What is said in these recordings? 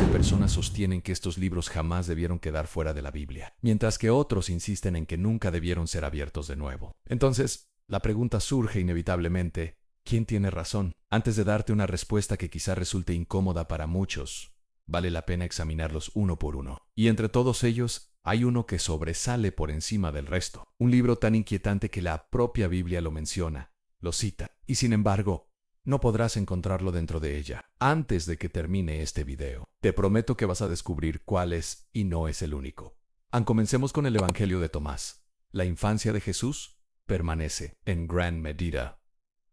personas sostienen que estos libros jamás debieron quedar fuera de la Biblia, mientras que otros insisten en que nunca debieron ser abiertos de nuevo. Entonces, la pregunta surge inevitablemente: ¿quién tiene razón? Antes de darte una respuesta que quizá resulte incómoda para muchos, vale la pena examinarlos uno por uno. Y entre todos ellos, hay uno que sobresale por encima del resto. Un libro tan inquietante que la propia Biblia lo menciona, lo cita, y sin embargo, no podrás encontrarlo dentro de ella antes de que termine este video. Te prometo que vas a descubrir cuál es y no es el único. Comencemos con el Evangelio de Tomás. La infancia de Jesús permanece, en gran medida,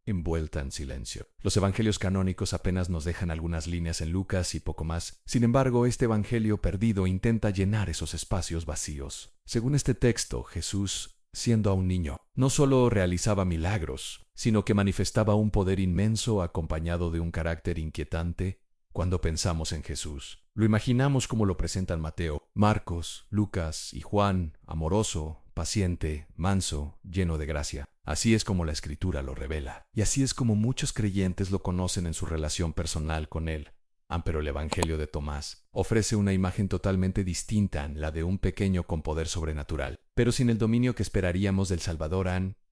envuelta en silencio. Los evangelios canónicos apenas nos dejan algunas líneas en Lucas y poco más. Sin embargo, este evangelio perdido intenta llenar esos espacios vacíos. Según este texto, Jesús, siendo aún niño, no solo realizaba milagros, sino que manifestaba un poder inmenso acompañado de un carácter inquietante. Cuando pensamos en Jesús, lo imaginamos como lo presentan Mateo, Marcos, Lucas y Juan: amoroso, paciente, manso, lleno de gracia. Así es como la Escritura lo revela, y así es como muchos creyentes lo conocen en su relación personal con Él. Pero el Evangelio de Tomás ofrece una imagen totalmente distinta, la de un pequeño con poder sobrenatural, pero sin el dominio que esperaríamos del Salvador.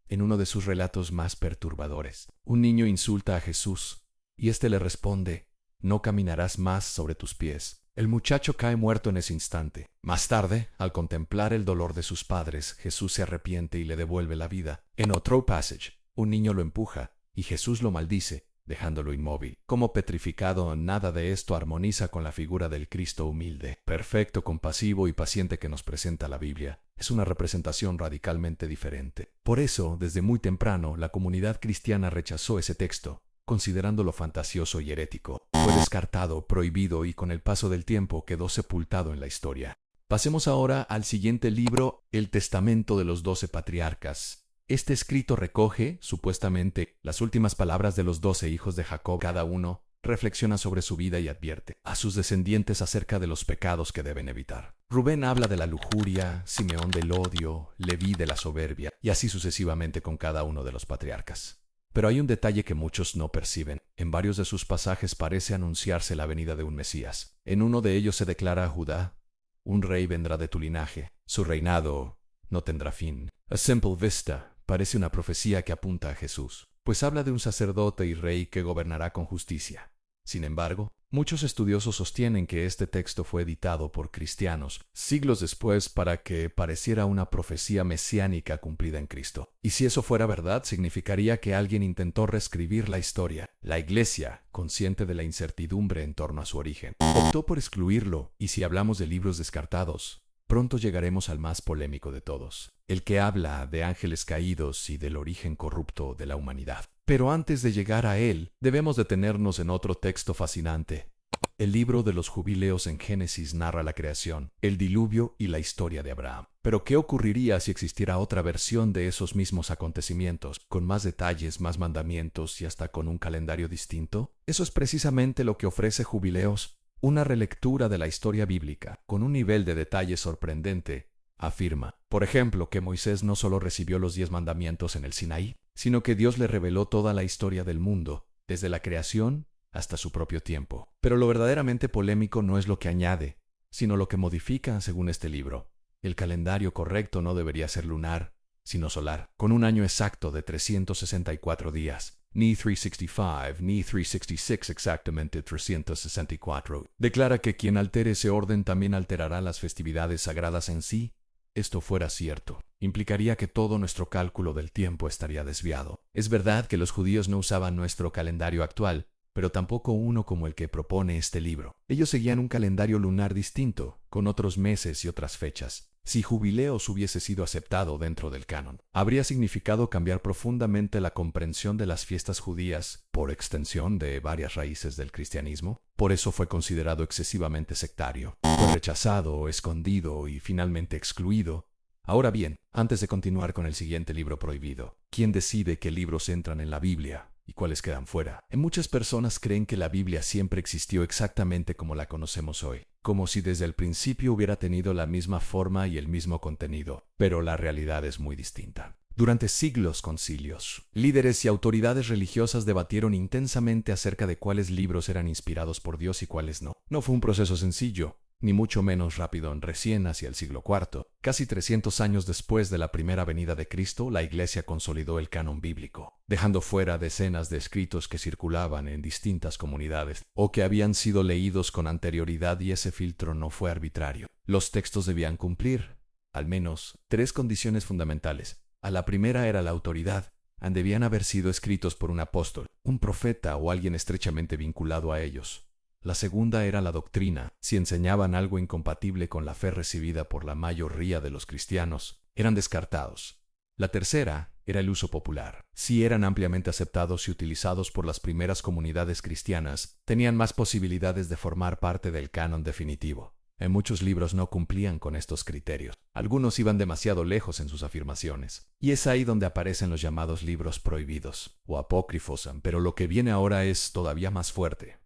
En uno de sus relatos más perturbadores, un niño insulta a Jesús, y éste le responde: no caminarás más sobre tus pies. El muchacho cae muerto en ese instante. Más tarde, al contemplar el dolor de sus padres, Jesús se arrepiente y le devuelve la vida. En otro passage, un niño lo empuja, y Jesús lo maldice, dejándolo inmóvil. Como petrificado, nada de esto armoniza con la figura del Cristo humilde, perfecto, compasivo y paciente que nos presenta la Biblia. Es una representación radicalmente diferente. Por eso, desde muy temprano, la comunidad cristiana rechazó ese texto, considerándolo fantasioso y herético. Fue descartado, prohibido y con el paso del tiempo quedó sepultado en la historia. Pasemos ahora al siguiente libro, el Testamento de los 12 Patriarcas. Este escrito recoge, supuestamente, las últimas palabras de los 12 hijos de Jacob. Cada uno reflexiona sobre su vida y advierte a sus descendientes acerca de los pecados que deben evitar. Rubén habla de la lujuria, Simeón del odio, Leví de la soberbia, y así sucesivamente con cada uno de los patriarcas. Pero hay un detalle que muchos no perciben. En varios de sus pasajes parece anunciarse la venida de un Mesías. En uno de ellos se declara a Judá: un rey vendrá de tu linaje, su reinado no tendrá fin. A simple vista, parece una profecía que apunta a Jesús, pues habla de un sacerdote y rey que gobernará con justicia. Sin embargo, muchos estudiosos sostienen que este texto fue editado por cristianos siglos después para que pareciera una profecía mesiánica cumplida en Cristo. Y si eso fuera verdad, significaría que alguien intentó reescribir la historia. La Iglesia, consciente de la incertidumbre en torno a su origen, optó por excluirlo. Y si hablamos de libros descartados, pronto llegaremos al más polémico de todos, el que habla de ángeles caídos y del origen corrupto de la humanidad. Pero antes de llegar a él, debemos detenernos en otro texto fascinante. El libro de los jubileos en Génesis narra la creación, el diluvio y la historia de Abraham. Pero ¿qué ocurriría si existiera otra versión de esos mismos acontecimientos, con más detalles, más mandamientos y hasta con un calendario distinto? Eso es precisamente lo que ofrece Jubileos, una relectura de la historia bíblica, con un nivel de detalle sorprendente. Afirma, por ejemplo, que Moisés no solo recibió los 10 mandamientos en el Sinaí, sino que Dios le reveló toda la historia del mundo, desde la creación hasta su propio tiempo. Pero lo verdaderamente polémico no es lo que añade, sino lo que modifica según este libro. El calendario correcto no debería ser lunar, sino solar, con un año exacto de 364 días. Ni 365, ni 366, exactamente 364. Declara que quien altere ese orden también alterará las festividades sagradas en sí. Esto fuera cierto, implicaría que todo nuestro cálculo del tiempo estaría desviado. Es verdad que los judíos no usaban nuestro calendario actual, pero tampoco uno como el que propone este libro. Ellos seguían un calendario lunar distinto, con otros meses y otras fechas. Si Jubileos hubiese sido aceptado dentro del canon, habría significado cambiar profundamente la comprensión de las fiestas judías, por extensión de varias raíces del cristianismo. Por eso fue considerado excesivamente sectario. Fue rechazado, escondido y finalmente excluido. Ahora bien, antes de continuar con el siguiente libro prohibido, ¿quién decide qué libros entran en la Biblia y cuáles quedan fuera? Muchas personas creen que la Biblia siempre existió exactamente como la conocemos hoy, como si desde el principio hubiera tenido la misma forma y el mismo contenido, pero la realidad es muy distinta. Durante siglos concilios, líderes y autoridades religiosas debatieron intensamente acerca de cuáles libros eran inspirados por Dios y cuáles no. No fue un proceso sencillo, ni mucho menos rápido. Recién hacia el siglo IV, casi 300 años después de la primera venida de Cristo, la Iglesia consolidó el canon bíblico, dejando fuera decenas de escritos que circulaban en distintas comunidades o que habían sido leídos con anterioridad, y ese filtro no fue arbitrario. Los textos debían cumplir, al menos, tres condiciones fundamentales. A la primera era la autoridad. Debían haber sido escritos por un apóstol, un profeta o alguien estrechamente vinculado a ellos. La segunda era la doctrina. Si enseñaban algo incompatible con la fe recibida por la mayoría de los cristianos, eran descartados. La tercera era el uso popular. Si eran ampliamente aceptados y utilizados por las primeras comunidades cristianas, tenían más posibilidades de formar parte del canon definitivo. Muchos libros no cumplían con estos criterios. Algunos iban demasiado lejos en sus afirmaciones. Y es ahí donde aparecen los llamados libros prohibidos, o apócrifos, pero lo que viene ahora es todavía más fuerte.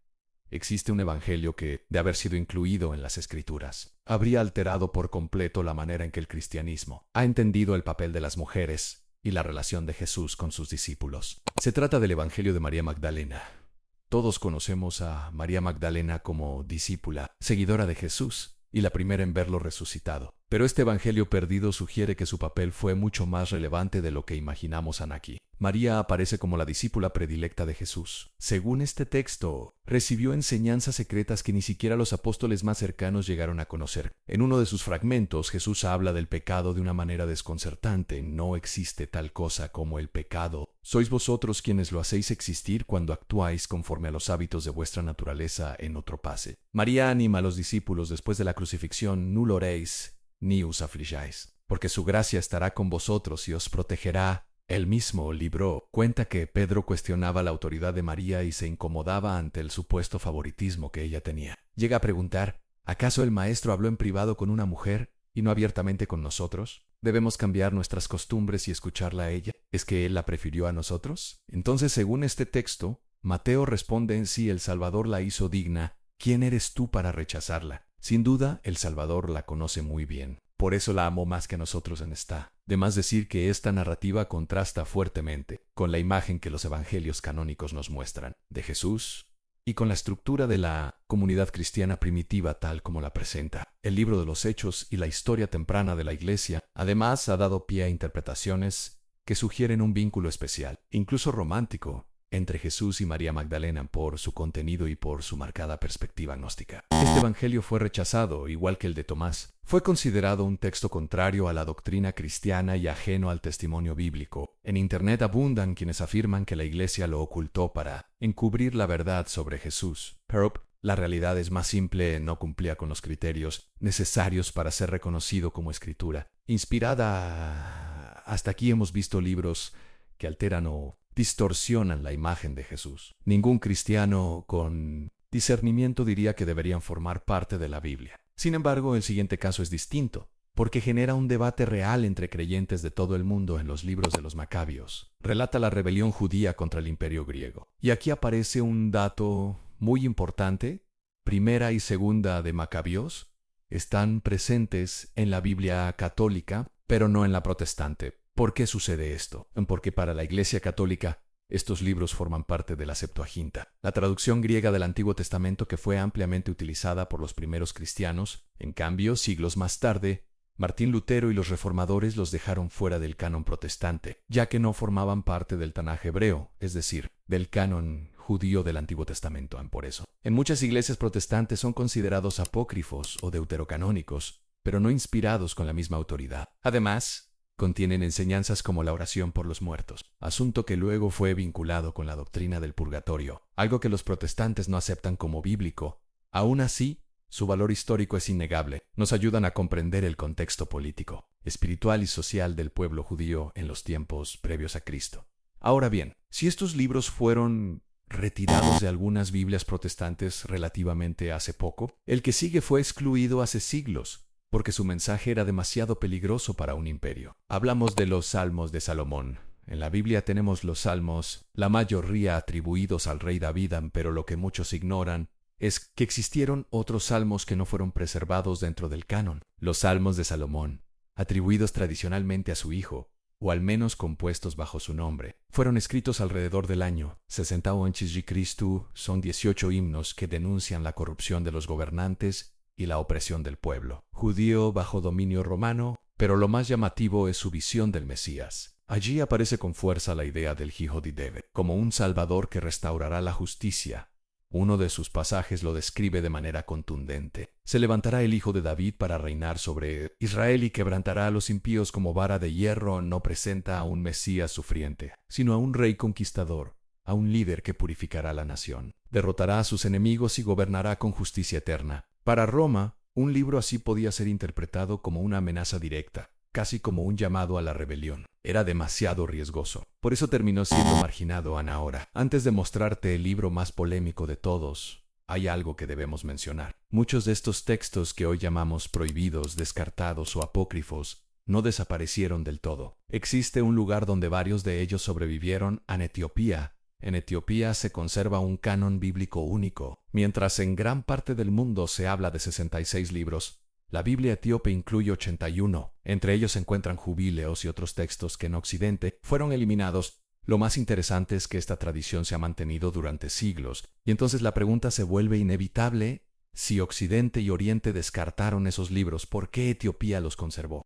Existe un evangelio que, de haber sido incluido en las Escrituras, habría alterado por completo la manera en que el cristianismo ha entendido el papel de las mujeres y la relación de Jesús con sus discípulos. Se trata del evangelio de María Magdalena. Todos conocemos a María Magdalena como discípula, seguidora de Jesús, y la primera en verlo resucitado. Pero este evangelio perdido sugiere que su papel fue mucho más relevante de lo que imaginamos aquí. María aparece como la discípula predilecta de Jesús. Según este texto, recibió enseñanzas secretas que ni siquiera los apóstoles más cercanos llegaron a conocer. En uno de sus fragmentos, Jesús habla del pecado de una manera desconcertante. No existe tal cosa como el pecado. Sois vosotros quienes lo hacéis existir cuando actuáis conforme a los hábitos de vuestra naturaleza en otro pase. María anima a los discípulos después de la crucifixión: no oréis ni os aflijáis, porque su gracia estará con vosotros y os protegerá. Él mismo libró. Cuenta que Pedro cuestionaba la autoridad de María y se incomodaba ante el supuesto favoritismo que ella tenía. Llega a preguntar: ¿acaso el maestro habló en privado con una mujer y no abiertamente con nosotros? ¿Debemos cambiar nuestras costumbres y escucharla a ella? ¿Es que él la prefirió a nosotros? Entonces, según este texto, Mateo responde: en sí, el Salvador la hizo digna. ¿Quién eres tú para rechazarla? Sin duda, el Salvador la conoce muy bien. Por eso la amó más que a nosotros en esta. De más decir que esta narrativa contrasta fuertemente con la imagen que los evangelios canónicos nos muestran de Jesús y con la estructura de la comunidad cristiana primitiva tal como la presenta el libro de los Hechos y la historia temprana de la Iglesia. Además, ha dado pie a interpretaciones que sugieren un vínculo especial, incluso romántico, entre Jesús y María Magdalena por su contenido y por su marcada perspectiva gnóstica. Este evangelio fue rechazado, igual que el de Tomás. Fue considerado un texto contrario a la doctrina cristiana y ajeno al testimonio bíblico. En Internet abundan quienes afirman que la Iglesia lo ocultó para encubrir la verdad sobre Jesús. Pero la realidad es más simple: no cumplía con los criterios necesarios para ser reconocido como escritura inspirada. Hasta aquí hemos visto libros que alteran o distorsionan la imagen de Jesús. Ningún cristiano con discernimiento diría que deberían formar parte de la Biblia. Sin embargo, el siguiente caso es distinto, porque genera un debate real entre creyentes de todo el mundo. En los libros de los Macabios relata la rebelión judía contra el imperio griego. Y aquí aparece un dato muy importante: Primera y Segunda de Macabios están presentes en la Biblia católica, pero no en la protestante. ¿Por qué sucede esto? Porque para la Iglesia católica estos libros forman parte de la Septuaginta, la traducción griega del Antiguo Testamento que fue ampliamente utilizada por los primeros cristianos. En cambio, siglos más tarde, Martín Lutero y los reformadores los dejaron fuera del canon protestante, ya que no formaban parte del Tanaj hebreo, es decir, del canon judío del Antiguo Testamento. Por eso, en muchas iglesias protestantes son considerados apócrifos o deuterocanónicos, pero no inspirados con la misma autoridad. Además, contienen enseñanzas como la oración por los muertos, asunto que luego fue vinculado con la doctrina del purgatorio, algo que los protestantes no aceptan como bíblico. Aún así, su valor histórico es innegable. Nos ayudan a comprender el contexto político, espiritual y social del pueblo judío en los tiempos previos a Cristo. Ahora bien, si estos libros fueron retirados de algunas Biblias protestantes relativamente hace poco, el que sigue fue excluido hace siglos, porque su mensaje era demasiado peligroso para un imperio. Hablamos de los Salmos de Salomón. En la Biblia tenemos los Salmos, la mayoría atribuidos al rey David, pero lo que muchos ignoran es que existieron otros salmos que no fueron preservados dentro del canon. Los Salmos de Salomón, atribuidos tradicionalmente a su hijo, o al menos compuestos bajo su nombre. Fueron escritos alrededor del año 60 antes de Cristo. Son 18 himnos que denuncian la corrupción de los gobernantes y la opresión del pueblo judío bajo dominio romano, pero lo más llamativo es su visión del Mesías. Allí aparece con fuerza la idea del Hijo de David, como un Salvador que restaurará la justicia. Uno de sus pasajes lo describe de manera contundente. Se levantará el Hijo de David para reinar sobre Israel y quebrantará a los impíos como vara de hierro. No presenta a un Mesías sufriente, sino a un rey conquistador, a un líder que purificará la nación. Derrotará a sus enemigos y gobernará con justicia eterna. Para Roma, un libro así podía ser interpretado como una amenaza directa, casi como un llamado a la rebelión. Era demasiado riesgoso. Por eso terminó siendo marginado ahora. Antes de mostrarte el libro más polémico de todos, hay algo que debemos mencionar. Muchos de estos textos que hoy llamamos prohibidos, descartados o apócrifos, no desaparecieron del todo. Existe un lugar donde varios de ellos sobrevivieron, en Etiopía. En Etiopía se conserva un canon bíblico único. Mientras en gran parte del mundo se habla de 66 libros, la Biblia etíope incluye 81. Entre ellos se encuentran jubileos y otros textos que en Occidente fueron eliminados. Lo más interesante es que esta tradición se ha mantenido durante siglos, y entonces la pregunta se vuelve inevitable: si Occidente y Oriente descartaron esos libros, ¿por qué Etiopía los conservó?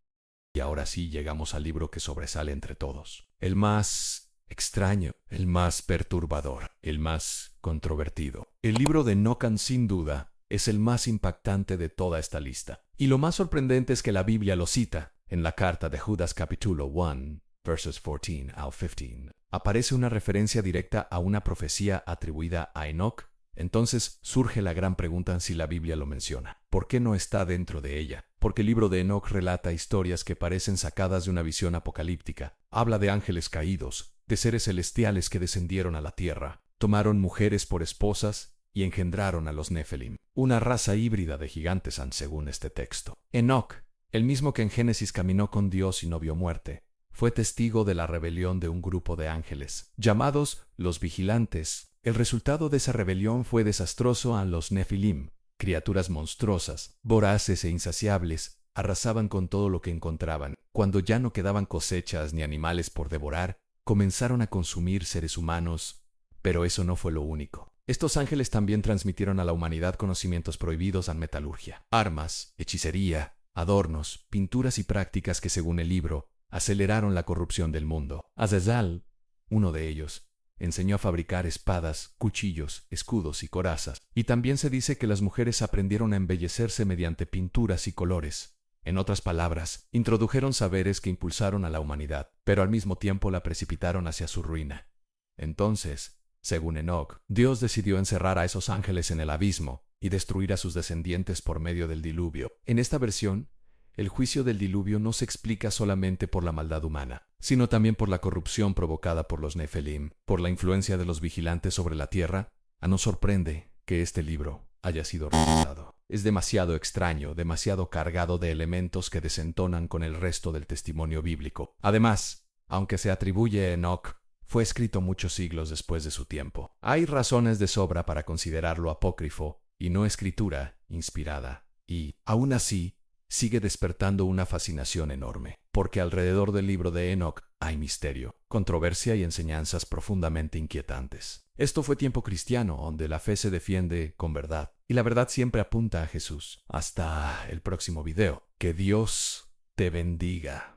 Y ahora sí llegamos al libro que sobresale entre todos. El más extraño, el más perturbador, el más controvertido. El libro de Enoc, sin duda, es el más impactante de toda esta lista. Y lo más sorprendente es que la Biblia lo cita. En la carta de Judas capítulo 1, versos 14 al 15, aparece una referencia directa a una profecía atribuida a Enoc. Entonces surge la gran pregunta si la Biblia lo menciona. ¿Por qué no está dentro de ella? Porque el libro de Enoc relata historias que parecen sacadas de una visión apocalíptica. Habla de ángeles caídos, de seres celestiales que descendieron a la tierra, tomaron mujeres por esposas y engendraron a los Nefelim, una raza híbrida de gigantes según este texto. Enoc, el mismo que en Génesis caminó con Dios y no vio muerte, fue testigo de la rebelión de un grupo de ángeles, llamados los vigilantes. El resultado de esa rebelión fue desastroso. A los Nefilim, criaturas monstruosas, voraces e insaciables, arrasaban con todo lo que encontraban. Cuando ya no quedaban cosechas ni animales por devorar, comenzaron a consumir seres humanos. Pero eso no fue lo único. Estos ángeles también transmitieron a la humanidad conocimientos prohibidos en metalurgia, armas, hechicería, adornos, pinturas y prácticas que, según el libro, aceleraron la corrupción del mundo. Azazel, uno de ellos, enseñó a fabricar espadas, cuchillos, escudos y corazas. Y también se dice que las mujeres aprendieron a embellecerse mediante pinturas y colores. En otras palabras, introdujeron saberes que impulsaron a la humanidad, pero al mismo tiempo la precipitaron hacia su ruina. Entonces, según Enoc, Dios decidió encerrar a esos ángeles en el abismo y destruir a sus descendientes por medio del diluvio. En esta versión, el juicio del diluvio no se explica solamente por la maldad humana, sino también por la corrupción provocada por los Nefelim, por la influencia de los vigilantes sobre la tierra. No sorprende que este libro haya sido rechazado. Es demasiado extraño, demasiado cargado de elementos que desentonan con el resto del testimonio bíblico. Además, aunque se atribuye a Enoc, fue escrito muchos siglos después de su tiempo. Hay razones de sobra para considerarlo apócrifo y no escritura inspirada. Y, aún así, sigue despertando una fascinación enorme, porque alrededor del libro de Enoc hay misterio, controversia y enseñanzas profundamente inquietantes. Esto fue tiempo cristiano, donde la fe se defiende con verdad, y la verdad siempre apunta a Jesús. Hasta el próximo video. Que Dios te bendiga.